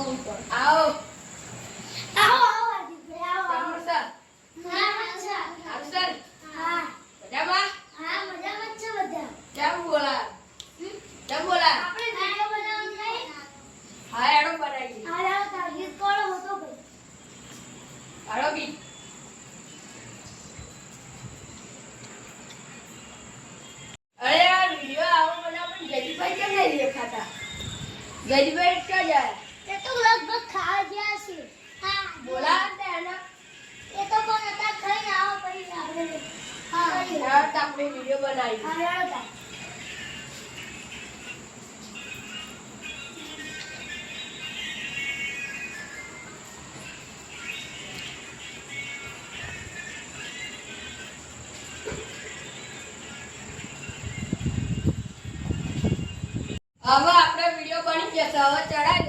આવો जयदीप क्या जाए ये तो लगभग खा गया છે હા बोला था ना એ તો પણ હતા ખાઈ આવો પછી આપણે હા यार आपने वीडियो बनाई હા હતા હવે આપણે વિડિયો બની જશે હવે ચડાઈ